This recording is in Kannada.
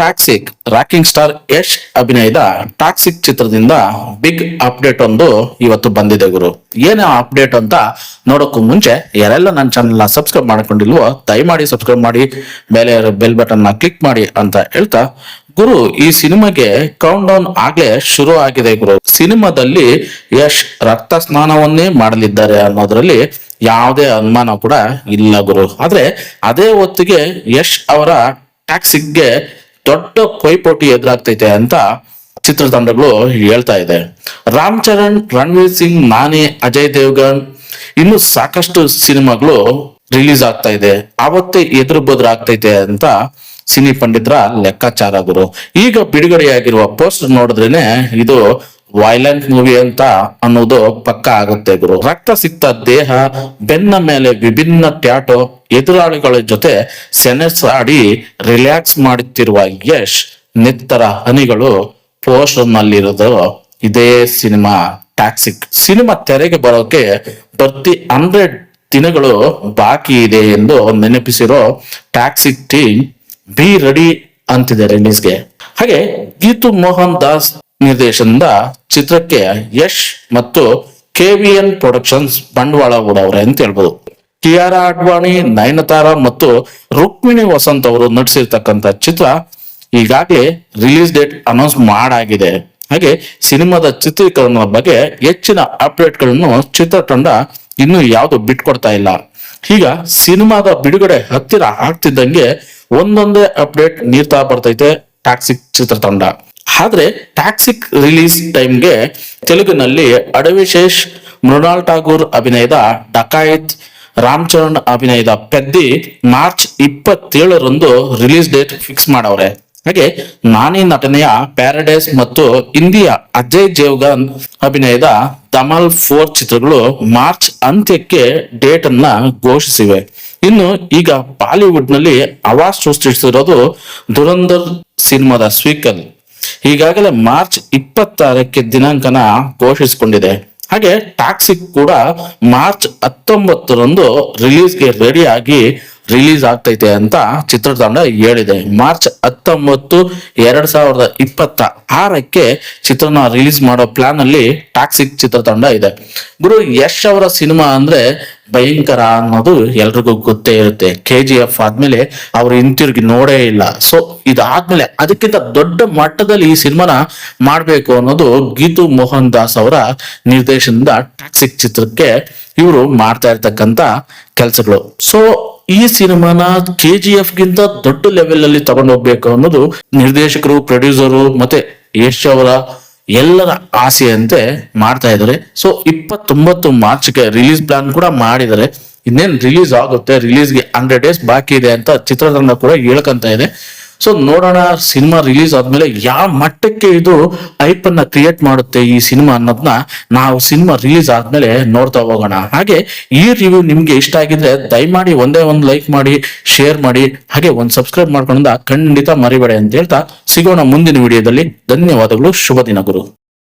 ಟಾಕ್ಸಿಕ್ ರಾಕಿಂಗ್ ಸ್ಟಾರ್ ಯಶ್ ಅಭಿನಯದ ಟಾಕ್ಸಿಕ್ ಚಿತ್ರದಿಂದ ಬಿಗ್ ಅಪ್ಡೇಟ್ ಒಂದು ಇವತ್ತು ಬಂದಿದೆ ಗುರು. ಏನೇ ಅಪ್ಡೇಟ್ ಅಂತ ನೋಡೋಕ್ಕೂ ಮುಂಚೆ ಯಾರೆಲ್ಲ ನನ್ನ ಚಾನೆಲ್ ಸಬ್ಸ್ಕ್ರೈಬ್ ಮಾಡ್ಕೊಂಡಿಲ್ವೋ ದಯಮಾಡಿ ಸಬ್ಸ್ಕ್ರೈಬ್ ಮಾಡಿ, ಮೇಲೆ ಬೆಲ್ ಬಟನ್ ನ ಕ್ಲಿಕ್ ಮಾಡಿ ಅಂತ ಹೇಳ್ತಾ, ಗುರು ಈ ಸಿನಿಮಾಗೆ ಕೌಂಟ್ ಡೌನ್ ಆಗ್ಲೇ ಶುರು ಆಗಿದೆ ಗುರು. ಸಿನಿಮಾದಲ್ಲಿ ಯಶ್ ರಕ್ತ ಸ್ನಾನವನ್ನೇ ಮಾಡಲಿದ್ದಾರೆ ಅನ್ನೋದ್ರಲ್ಲಿ ಯಾವುದೇ ಅನುಮಾನ ಕೂಡ ಇಲ್ಲ ಗುರು. ಆದ್ರೆ ಅದೇ ಹೊತ್ತಿಗೆ ಯಶ್ ಅವರ ಟಾಕ್ಸಿಕ್ಗೆ ದೊಡ್ಡ ಪೈಪೋಟಿ ಎದುರಾಗ್ತೈತೆ ಅಂತ ಚಿತ್ರತಂಡಗಳು ಹೇಳ್ತಾ ಇದೆ. ರಾಮ್ ಚರಣ್, ರಣವೀರ್ ಸಿಂಗ್, ನಾನಿ, ಅಜಯ್ ದೇವ್ಗನ್ ಇನ್ನು ಸಾಕಷ್ಟು ಸಿನಿಮಾಗಳು ರಿಲೀಸ್ ಆಗ್ತಾ ಇದೆ. ಆವತ್ತೇ ಎದುರು ಬದುರು ಆಗ್ತೈತೆ ಅಂತ ಸಿನಿ ಪಂಡಿತರ ಲೆಕ್ಕಾಚಾರ ಗುರು. ಈಗ ಬಿಡುಗಡೆಯಾಗಿರುವ ಪೋಸ್ಟರ್ ನೋಡಿದ್ರೇನೆ ಇದು ವೈಲೆಂಟ್ ಮೂವಿ ಅಂತ ಅನ್ನೋದು ಪಕ್ಕ ಆಗುತ್ತೆ ಗುರು. ರಕ್ತ ಸಿಕ್ತ ದೇಹ, ಬೆನ್ನ ಮೇಲೆ ವಿಭಿನ್ನ ಟ್ಯಾಟೋ, ಎದುರಾಳಿಗಳ ಜೊತೆ ಸೆನೆಸ್ ಆಡಿ ರಿಲ್ಯಾಕ್ಸ್ ಮಾಡುತ್ತಿರುವ ಯಶ್ ನೆತ್ತರ ಹನಿಗಳು ಪೋಸ್ಟರ್ ನಲ್ಲಿರೋದು ಇದೇ ಸಿನಿಮಾ ಟಾಕ್ಸಿಕ್. ಸಿನಿಮಾ ತೆರೆಗೆ ಬರೋಕೆ ಪ್ರತಿ 100 ದಿನಗಳು ಬಾಕಿ ಇದೆ ಎಂದು ನೆನಪಿಸಿರೋ ಟಾಕ್ಸಿಕ್ ಟೀಮ್ ಬಿ ರೆಡಿ ಅಂತಿದೆ ರಿಲೀಸ್ಗೆ. ಹಾಗೆ ಗೀತು ಮೋಹನ್ ದಾಸ್ ನಿರ್ದೇಶನದ ಚಿತ್ರಕ್ಕೆ ಯಶ್ ಮತ್ತು KVN ಪ್ರೊಡಕ್ಷನ್ಸ್ ಬಂಡವಾಳ ಹೂಡವ್ರೆ ಅಂತ ಹೇಳ್ಬೋದು. ಕಿಯಾರಾ ಅಡ್ವಾಣಿ, ನಯನತಾರಾ ಮತ್ತು ರುಕ್ಮಿಣಿ ವಸಂತ್ ಅವರು ನಟಿಸಿರ್ತಕ್ಕಂಥ ಚಿತ್ರ ಈಗಾಗಲೇ ರಿಲೀಸ್ ಡೇಟ್ ಅನೌನ್ಸ್ ಮಾಡಾಗಿದೆ. ಹಾಗೆ ಸಿನಿಮಾದ ಚಿತ್ರೀಕರಣದ ಬಗ್ಗೆ ಹೆಚ್ಚಿನ ಅಪ್ಡೇಟ್ ಗಳನ್ನು ಚಿತ್ರತಂಡ ಇನ್ನೂ ಯಾವುದು ಬಿಟ್ಕೊಡ್ತಾ ಇಲ್ಲ. ಈಗ ಸಿನಿಮಾದ ಬಿಡುಗಡೆ ಹತ್ತಿರ ಆಗ್ತಿದ್ದಂಗೆ ಒಂದೊಂದೇ ಅಪ್ಡೇಟ್ ನೀಡ್ತಾ ಬರ್ತೈತೆ ಟಾಕ್ಸಿಕ್ ಚಿತ್ರತಂಡ. ಆದ್ರೆ ಟಾಕ್ಸಿಕ್ ರಿಲೀಸ್ ಟೈಮ್ಗೆ ತೆಲುಗಿನಲ್ಲಿ ಅಡವಿಶೇಷ್, ಮೃಣಾಲ್ ಠಾಗೂರ್ ಅಭಿನಯದ ಡಕಾಯಿತ್, ರಾಮ್ ಚರಣ್ ಅಭಿನಯದ ಪೆದ್ದಿ ಮಾರ್ಚ್ 27ರಂದು ರಿಲೀಸ್ ಡೇಟ್ ಫಿಕ್ಸ್ ಮಾಡವ್ರೆ. ಹಾಗೆ ನಾನಿ ನಟನೆಯ ಪ್ಯಾರಡೈಸ್ ಮತ್ತು ಹಿಂದಿಯ ಅಜಯ್ ದೇವ್ಗನ್ ಅಭಿನಯದ ಧಮಾಲ್ 4 ಚಿತ್ರಗಳು ಮಾರ್ಚ್ ಅಂತ್ಯಕ್ಕೆ ಡೇಟ್ ಅನ್ನ ಘೋಷಿಸಿವೆ. ಇನ್ನು ಈಗ ಬಾಲಿವುಡ್ ನಲ್ಲಿ ಹವಾ ಸೃಷ್ಟಿಸಿರೋದು ಧುರಂಧರ್ ಸಿನಿಮಾದ ಸ್ವೀಕಲ್ ಈಗಾಗಲೇ ಮಾರ್ಚ್ 26ಕ್ಕೆ ದಿನಾಂಕನ ಘೋಷಿಸಿಕೊಂಡಿದೆ. ಹಾಗೆ ಟಾಕ್ಸಿಕ್ ಕೂಡ ಮಾರ್ಚ್ 19ರಂದು ರಿಲೀಸ್ಗೆ ರೆಡಿ ಆಗಿ ರಿಲೀಸ್ ಆಗ್ತೈತೆ ಅಂತ ಚಿತ್ರತಂಡ ಹೇಳಿದೆ. ಮಾರ್ಚ್ 19, 2026ಕ್ಕೆ ಚಿತ್ರನ ರಿಲೀಸ್ ಮಾಡೋ ಪ್ಲಾನ್ ಅಲ್ಲಿ ಟಾಕ್ಸಿಕ್ ಚಿತ್ರತಂಡ ಇದೆ. ಗುರು ಯಶ್ ಅವರ ಸಿನಿಮಾ ಅಂದ್ರೆ ಭಯಂಕರ ಅನ್ನೋದು ಎಲ್ರಿಗೂ ಗೊತ್ತೇ ಇರುತ್ತೆ. KGF ಆದ್ಮೇಲೆ ಅವ್ರು ಹಿಂತಿರುಗಿ ನೋಡೇ ಇಲ್ಲ. ಸೊ ಇದಾದ್ಮೇಲೆ ಅದಕ್ಕಿಂತ ದೊಡ್ಡ ಮಟ್ಟದಲ್ಲಿ ಈ ಸಿನಿಮಾನ ಮಾಡ್ಬೇಕು ಅನ್ನೋದು ಗೀತು ಮೋಹನ್ ದಾಸ್ ಅವರ ನಿರ್ದೇಶನದ ಟಾಕ್ಸಿಕ್ ಚಿತ್ರಕ್ಕೆ ಇವರು ಮಾಡ್ತಾ ಇರ್ತಕ್ಕಂತ ಕೆಲಸಗಳು. ಸೊ ಈ ಸಿನಿಮಾನ KGF ಗಿಂತ ದೊಡ್ಡ ಲೆವೆಲ್ ಅಲ್ಲಿ ತಗೊಂಡು ಹೋಗ್ಬೇಕು ಅನ್ನೋದು ನಿರ್ದೇಶಕರು, ಪ್ರೊಡ್ಯೂಸರು ಮತ್ತೆ ಯಶ್ ಅವರ ಎಲ್ಲರ ಆಸೆಯಂತೆ ಮಾಡ್ತಾ ಇದ್ದಾರೆ. ಸೊ 29 ಮಾರ್ಚ್ಗೆ ರಿಲೀಸ್ ಪ್ಲಾನ್ ಕೂಡ ಮಾಡಿದ್ದಾರೆ. ಇನ್ನೇನ್ ರಿಲೀಸ್ ಆಗುತ್ತೆ, ರಿಲೀಸ್ಗೆ 100 ಡೇಸ್ ಬಾಕಿ ಇದೆ ಅಂತ ಚಿತ್ರತಂಡ ಕೂಡ ಹೇಳ್ಕಂತ ಇದೆ. ಸೊ ನೋಡೋಣ ಸಿನಿಮಾ ರಿಲೀಸ್ ಆದ್ಮೇಲೆ ಯಾವ ಮಟ್ಟಕ್ಕೆ ಇದು ಹೈಪ್ ಅನ್ನ ಕ್ರಿಯೇಟ್ ಮಾಡುತ್ತೆ ಈ ಸಿನಿಮಾ ಅನ್ನೋದನ್ನ ನಾವು ಸಿನಿಮಾ ರಿಲೀಸ್ ಆದ್ಮೇಲೆ ನೋಡ್ತಾ ಹೋಗೋಣ. ಹಾಗೆ ಈ ರಿವ್ಯೂ ನಿಮ್ಗೆ ಇಷ್ಟ ಆಗಿದ್ರೆ ದಯಮಾಡಿ ಒಂದೇ ಒಂದು ಲೈಕ್ ಮಾಡಿ, ಶೇರ್ ಮಾಡಿ, ಹಾಗೆ ಒಂದು ಸಬ್ಸ್ಕ್ರೈಬ್ ಮಾಡ್ಕೊಂಡ ಖಂಡಿತ ಮರಿಬೇಡಿ ಅಂತ ಹೇಳ್ತಾ ಸಿಗೋಣ ಮುಂದಿನ ವಿಡಿಯೋದಲ್ಲಿ. ಧನ್ಯವಾದಗಳು. ಶುಭ ದಿನ ಗುರು.